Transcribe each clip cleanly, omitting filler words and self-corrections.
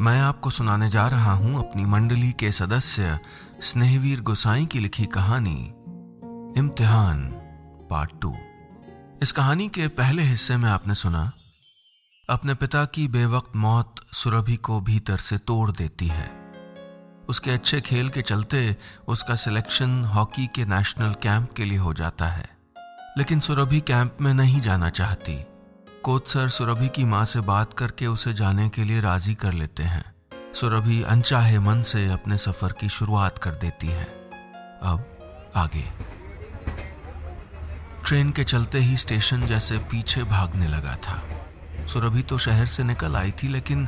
मैं आपको सुनाने जा रहा हूं अपनी मंडली के सदस्य स्नेहवीर गोसाई की लिखी कहानी इम्तिहान पार्ट 2। इस कहानी के पहले हिस्से में आपने सुना अपने पिता की बेवक्त मौत सुरभि को भीतर से तोड़ देती है। उसके अच्छे खेल के चलते उसका सिलेक्शन हॉकी के नेशनल कैंप के लिए हो जाता है, लेकिन सुरभि कैंप में नहीं जाना चाहती। कोच सर सुरभि की मां से बात करके उसे जाने के लिए राजी कर लेते हैं। सुरभि अनचाहे मन से अपने सफर की शुरुआत कर देती है। अब आगे। ट्रेन के चलते ही स्टेशन जैसे पीछे भागने लगा था। सुरभि तो शहर से निकल आई थी, लेकिन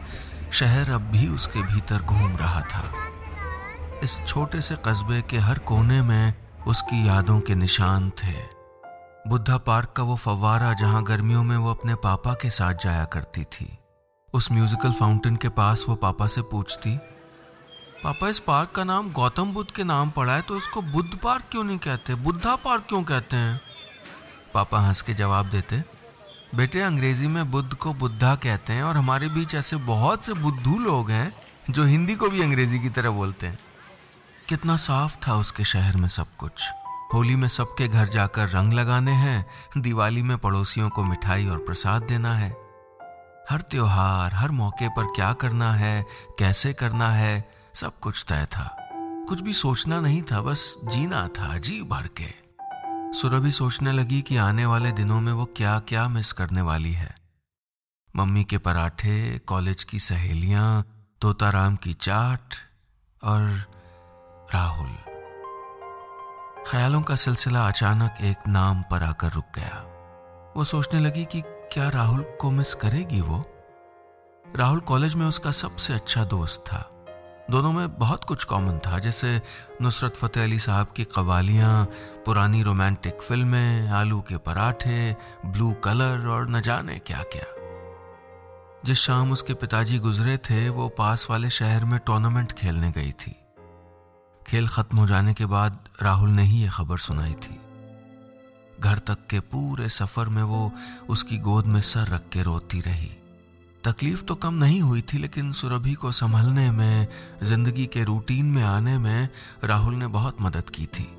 शहर अब भी उसके भीतर घूम रहा था। इस छोटे से कस्बे के हर कोने में उसकी यादों के निशान थे। बुद्धा पार्क का वो फव्वारा जहां गर्मियों में वो अपने पापा के साथ जाया करती थी। उस म्यूजिकल फाउंटेन के पास वो पापा से पूछती, पापा इस पार्क का नाम गौतम बुद्ध के नाम पड़ा है, तो इसको बुद्ध पार्क क्यों नहीं कहते, बुद्धा पार्क क्यों कहते हैं? पापा हंस के जवाब देते, बेटे अंग्रेजी में बुद्ध को बुद्धा कहते हैं, और हमारे बीच ऐसे बहुत से बुद्धू लोग हैं जो हिंदी को भी अंग्रेजी की तरह बोलते हैं। कितना साफ था उसके शहर में सब कुछ। होली में सबके घर जाकर रंग लगाने हैं, दिवाली में पड़ोसियों को मिठाई और प्रसाद देना है। हर त्योहार, हर मौके पर क्या करना है, कैसे करना है, सब कुछ तय था। कुछ भी सोचना नहीं था, बस जीना था जी भर के। सुरभि सोचने लगी कि आने वाले दिनों में वो क्या क्या मिस करने वाली है। मम्मी के पराठे, कॉलेज की सहेलियां, तोताराम की चाट और राहुल। ख्यालों का सिलसिला अचानक एक नाम पर आकर रुक गया। वो सोचने लगी कि क्या राहुल को मिस करेगी वो? राहुल कॉलेज में उसका सबसे अच्छा दोस्त था। दोनों में बहुत कुछ कॉमन था, जैसे नुसरत फतेह अली साहब की कवालियां, पुरानी रोमांटिक फिल्में, आलू के पराठे, ब्लू कलर और न जाने क्या क्या। जिस शाम उसके पिताजी गुजरे थे, वो पास वाले शहर में टूर्नामेंट खेलने गई थी। खेल खत्म हो जाने के बाद राहुल ने ही यह खबर सुनाई थी। घर तक के पूरे सफर में वो उसकी गोद में सर रख के रोती रही। तकलीफ तो कम नहीं हुई थी, लेकिन सुरभि को संभलने में, जिंदगी के रूटीन में आने में राहुल ने बहुत मदद की थी।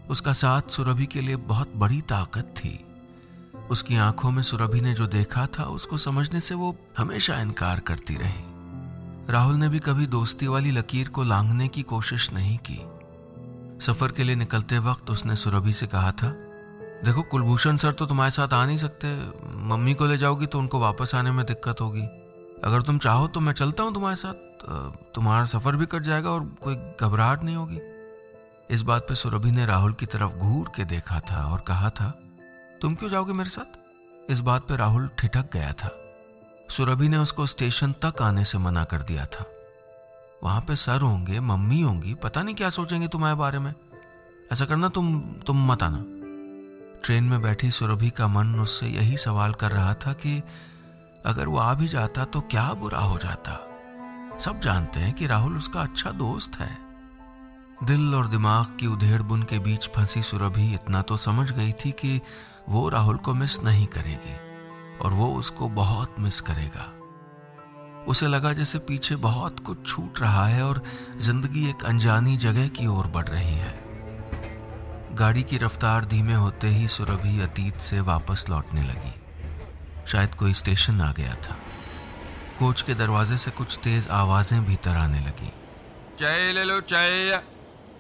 उसका साथ सुरभि के लिए बहुत बड़ी ताकत थी। उसकी आंखों में सुरभि ने जो देखा था, उसको समझने से वो हमेशा इनकार करती रही। राहुल ने भी कभी दोस्ती वाली लकीर को लांघने की कोशिश नहीं की। सफर के लिए निकलते वक्त उसने सुरभि से कहा था, देखो कुलभूषण सर तो तुम्हारे साथ आ नहीं सकते, मम्मी को ले जाओगी तो उनको वापस आने में दिक्कत होगी। अगर तुम चाहो तो मैं चलता हूँ तुम्हारे साथ, तुम्हारा सफर भी कट जाएगा और कोई घबराहट नहीं होगी। इस बात पे सुरभि ने राहुल की तरफ घूर के देखा था और कहा था, तुम क्यों जाओगे मेरे साथ? इस बात पे राहुल ठिठक गया था। सुरभि ने उसको स्टेशन तक आने से मना कर दिया था। वहां पे सर होंगे, मम्मी होंगी, पता नहीं क्या सोचेंगे तुम्हारे बारे में। ऐसा करना, तुम मत आना। ट्रेन में बैठी सुरभि का मन उससे यही सवाल कर रहा था कि अगर वो आ भी जाता तो क्या बुरा हो जाता। सब जानते हैं कि राहुल उसका अच्छा दोस्त है। दिल और दिमाग की उधेड़-बुन के बीच फंसी सुरभि इतना तो समझ गई थी कि वो राहुल को मिस नहीं करेगी और वो उसको बहुत मिस करेगा। उसे लगा जैसे पीछे बहुत कुछ छूट रहा है और जिंदगी एक अनजानी जगह की ओर बढ़ रही है। गाड़ी की रफ्तार धीमे होते ही सुरभि अतीत से वापस लौटने लगी। शायद कोई स्टेशन आ गया था। कोच के दरवाजे से कुछ तेज आवाजें भीतर आने लगी। चाय ले लो, चाय,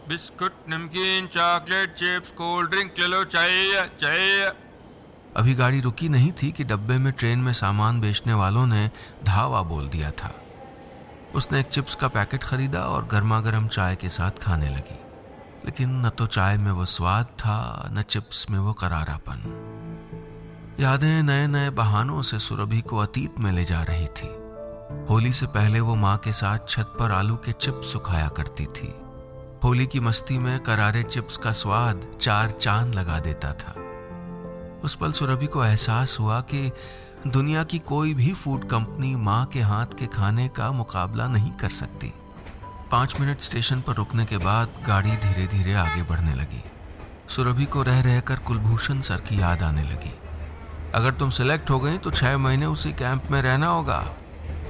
बिस्कुट, नमकीन, चॉकलेट, चिप्स, कोल्ड ड्रिंक ले लो, चाय। अभी गाड़ी रुकी नहीं थी कि डब्बे में ट्रेन में सामान बेचने वालों ने धावा बोल दिया था। उसने एक चिप्स का पैकेट खरीदा और गर्मा गर्म चाय के साथ खाने लगी, लेकिन न तो चाय में वो स्वाद था, न चिप्स में वो करारापन। यादें नए नए बहानों से सुरभि को अतीत में ले जा रही थी। होली से पहले वो माँ के साथ छत पर आलू के चिप्स सुखाया करती थी। होली की मस्ती में करारे चिप्स का स्वाद 4 चांद लगा देता था। उस पल सुरभि को एहसास हुआ कि दुनिया की कोई भी फूड कंपनी माँ के हाथ के खाने का मुकाबला नहीं कर सकती। 5 मिनट स्टेशन पर रुकने के बाद गाड़ी धीरे धीरे आगे बढ़ने लगी। सुरभि को रह रहकर कुलभूषण सर की याद आने लगी। अगर तुम सिलेक्ट हो गई तो 6 महीने उसी कैंप में रहना होगा।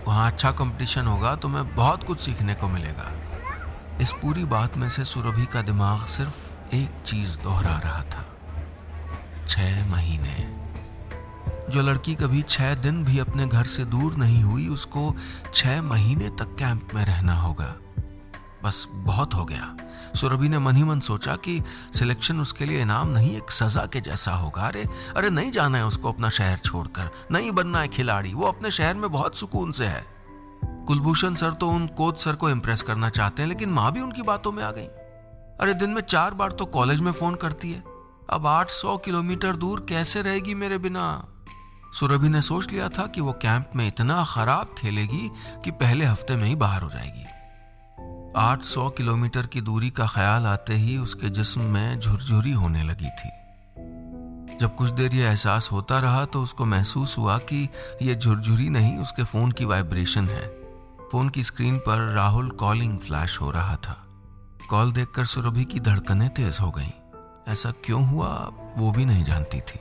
वहाँ अच्छा कंपटीशन होगा, तुम्हें बहुत कुछ सीखने को मिलेगा। इस पूरी बात में से सुरभि का दिमाग सिर्फ एक चीज दोहरा रहा था, 6 महीने। जो लड़की कभी 6 दिन भी अपने घर से दूर नहीं हुई, उसको 6 महीने तक कैंप में रहना होगा। बस बहुत हो गया। सुरभि ने मन ही मन सोचा कि सिलेक्शन उसके लिए इनाम नहीं, एक सजा के जैसा होगा। अरे नहीं जाना है उसको अपना शहर छोड़कर, नहीं बनना है खिलाड़ी, वो अपने शहर में बहुत सुकून से है। कुलभूषण सर तो उन कोच सर को इम्प्रेस करना चाहते हैं, लेकिन माँ भी उनकी बातों में आ गई। अरे दिन में 4 बार तो कॉलेज में फोन करती है, अब 800 किलोमीटर दूर कैसे रहेगी मेरे बिना। सुरभि ने सोच लिया था कि वो कैंप में इतना खराब खेलेगी कि पहले हफ्ते में ही बाहर हो जाएगी। 800 किलोमीटर की दूरी का ख्याल आते ही उसके जिस्म में झुरझुरी होने लगी थी। जब कुछ देर ये एहसास होता रहा तो उसको महसूस हुआ कि ये झुरझुरी नहीं, उसके फोन की वाइब्रेशन है। फोन की स्क्रीन पर राहुल कॉलिंग फ्लैश हो रहा था। कॉल देखकर सुरभि की धड़कनें तेज हो गईं। ऐसा क्यों हुआ वो भी नहीं जानती थी।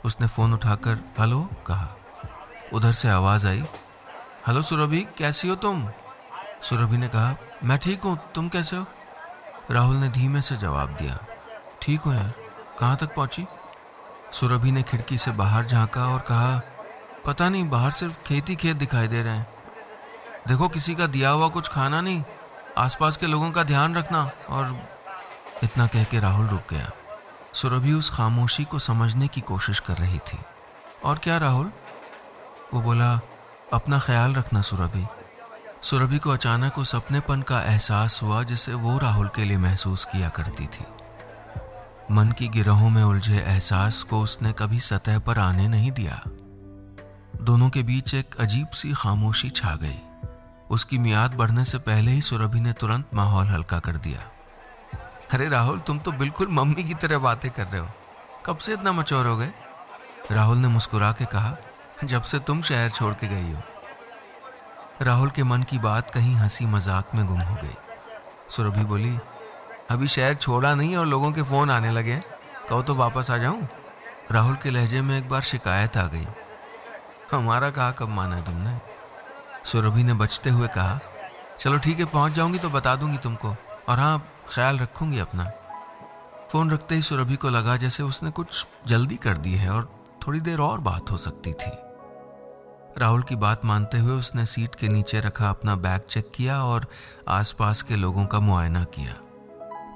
उसने फोन उठाकर हेलो कहा। उधर से आवाज आई, हेलो सुरभि, कैसी हो तुम? सुरभि ने कहा, मैं ठीक हूँ, तुम कैसे हो? राहुल ने धीमे से जवाब दिया, ठीक हूँ यार, कहाँ तक पहुंची? सुरभि ने खिड़की से बाहर झांका और कहा, पता नहीं, बाहर सिर्फ खेत ही खेत दिखाई दे रहे हैं। देखो किसी का दिया हुआ कुछ खाना नहीं, आसपास के लोगों का ध्यान रखना। और इतना कह के राहुल रुक गया। सुरभि उस खामोशी को समझने की कोशिश कर रही थी। और क्या राहुल? वो बोला, अपना ख्याल रखना सुरभि। सुरभि को अचानक उस अपनेपन का एहसास हुआ जिसे वो राहुल के लिए महसूस किया करती थी। मन की गिरहों में उलझे एहसास को उसने कभी सतह पर आने नहीं दिया। दोनों के बीच एक अजीब सी खामोशी छा गई। उसकी मियाद बढ़ने से पहले ही सुरभि ने तुरंत माहौल हल्का कर दिया। अरे राहुल, तुम तो बिल्कुल मम्मी की तरह बातें कर रहे हो, कब से इतना मैच्योर हो गए? राहुल ने मुस्कुरा के कहा, जब से तुम शहर छोड़ के गई हो। राहुल के मन की बात कहीं हंसी मजाक में गुम हो गई। सुरभि बोली, अभी शहर छोड़ा नहीं और लोगों के फोन आने लगे, कहो तो वापस आ जाऊं? राहुल के लहजे में एक बार शिकायत आ गई। हमारा कहा कब माना तुमने? सुरभि ने बचते हुए कहा, चलो ठीक है, पहुंच जाऊंगी तो बता दूंगी तुमको, और हाँ, ख्याल रखूंगी अपना। फोन रखते ही सुरभि को लगा जैसे उसने कुछ जल्दी कर दी है और थोड़ी देर और बात हो सकती थी। राहुल की बात मानते हुए उसने सीट के नीचे रखा अपना बैग चेक किया और आसपास के लोगों का मुआयना किया।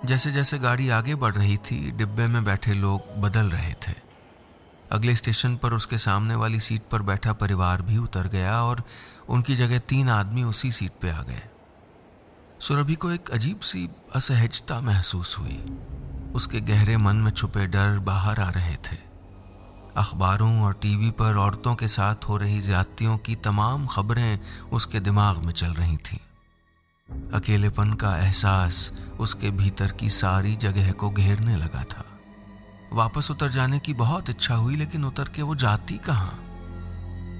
जैसे जैसे गाड़ी आगे बढ़ रही थी, डिब्बे में बैठे लोग बदल रहे थे। अगले स्टेशन पर उसके सामने वाली सीट पर बैठा परिवार भी उतर गया और उनकी जगह 3 आदमी उसी सीट पे आ गए। सुरभि को एक अजीब सी असहजता महसूस हुई। उसके गहरे मन में छुपे डर बाहर आ रहे थे। अखबारों और टीवी पर औरतों के साथ हो रही ज्यादतियों की तमाम खबरें उसके दिमाग में चल रही थीं। अकेलेपन का एहसास उसके भीतर की सारी जगह को घेरने लगा था। वापस उतर जाने की बहुत इच्छा हुई, लेकिन उतर के वो जाती कहाँ?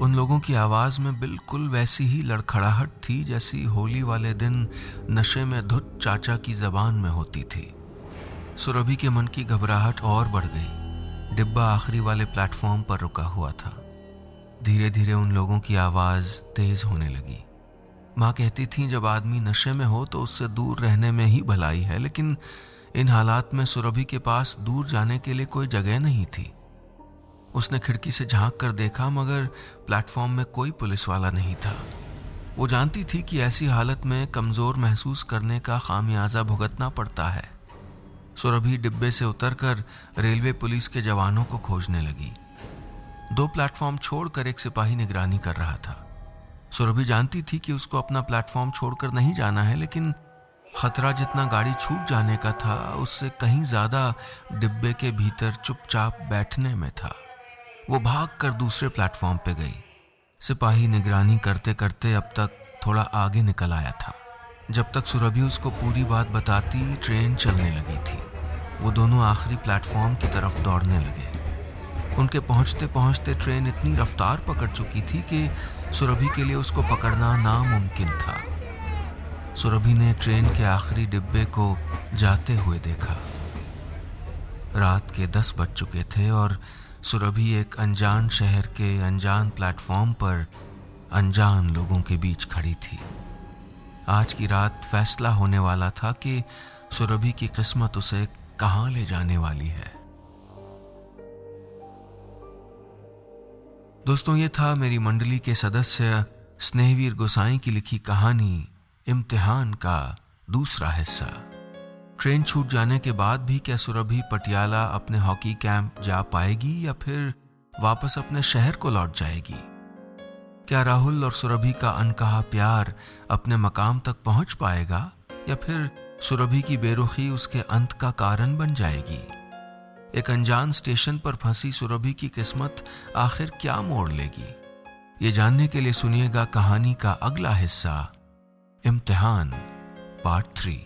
उन लोगों की आवाज में बिल्कुल वैसी ही लड़खड़ाहट थी जैसी होली वाले दिन नशे में धुत चाचा की जबान में होती थी। सुरभि के मन की घबराहट और बढ़ गई। डिब्बा आखिरी वाले प्लेटफॉर्म पर रुका हुआ था। धीरे धीरे उन लोगों की आवाज तेज होने लगी। माँ कहती थी जब आदमी नशे में हो तो उससे दूर रहने में ही भलाई है, लेकिन इन हालात में सुरभि के पास दूर जाने के लिए कोई जगह नहीं थी। उसने खिड़की से झांक कर देखा, मगर प्लेटफॉर्म में कोई पुलिस वाला नहीं था। वो जानती थी कि ऐसी हालत में कमजोर महसूस करने का खामियाजा भुगतना पड़ता है। सुरभि डिब्बे से उतरकर रेलवे पुलिस के जवानों को खोजने लगी। 2 प्लेटफॉर्म छोड़कर एक सिपाही निगरानी कर रहा था। सुरभि जानती थी कि उसको अपना प्लेटफॉर्म छोड़कर नहीं जाना है, लेकिन खतरा जितना गाड़ी छूट जाने का था उससे कहीं ज्यादा डिब्बे के भीतर चुपचाप बैठने में था। वो भागकर दूसरे प्लेटफॉर्म पे गई। सिपाही निगरानी करते करते अब तक थोड़ा आगे निकल आया था। जब तक सुरभि उसको पूरी बात बताती, ट्रेन चलने लगी थी। वो दोनों आखिरी प्लेटफॉर्म की तरफ दौड़ने लगे। उनके पहुंचते पहुंचते ट्रेन इतनी रफ्तार पकड़ चुकी थी कि सुरभि के लिए उसको पकड़ना नामुमकिन था। सुरभि ने ट्रेन के आखिरी डिब्बे को जाते हुए देखा। रात के 10 बज चुके थे और सुरभि एक अनजान शहर के अनजान प्लेटफॉर्म पर अनजान लोगों के बीच खड़ी थी। आज की रात फैसला होने वाला था कि सुरभि की किस्मत उसे कहां ले जाने वाली है। दोस्तों, ये था मेरी मंडली के सदस्य स्नेहवीर गोसाई की लिखी कहानी इम्तिहान का दूसरा हिस्सा। ट्रेन छूट जाने के बाद भी क्या सुरभि पटियाला अपने हॉकी कैंप जा पाएगी या फिर वापस अपने शहर को लौट जाएगी? क्या राहुल और सुरभि का अनकहा प्यार अपने मकाम तक पहुंच पाएगा या फिर सुरभि की बेरुखी उसके अंत का कारण बन जाएगी? एक अनजान स्टेशन पर फंसी सुरभि की किस्मत आखिर क्या मोड़ लेगी? ये जानने के लिए सुनिएगा कहानी का अगला हिस्सा, इम्तिहान पार्ट 3।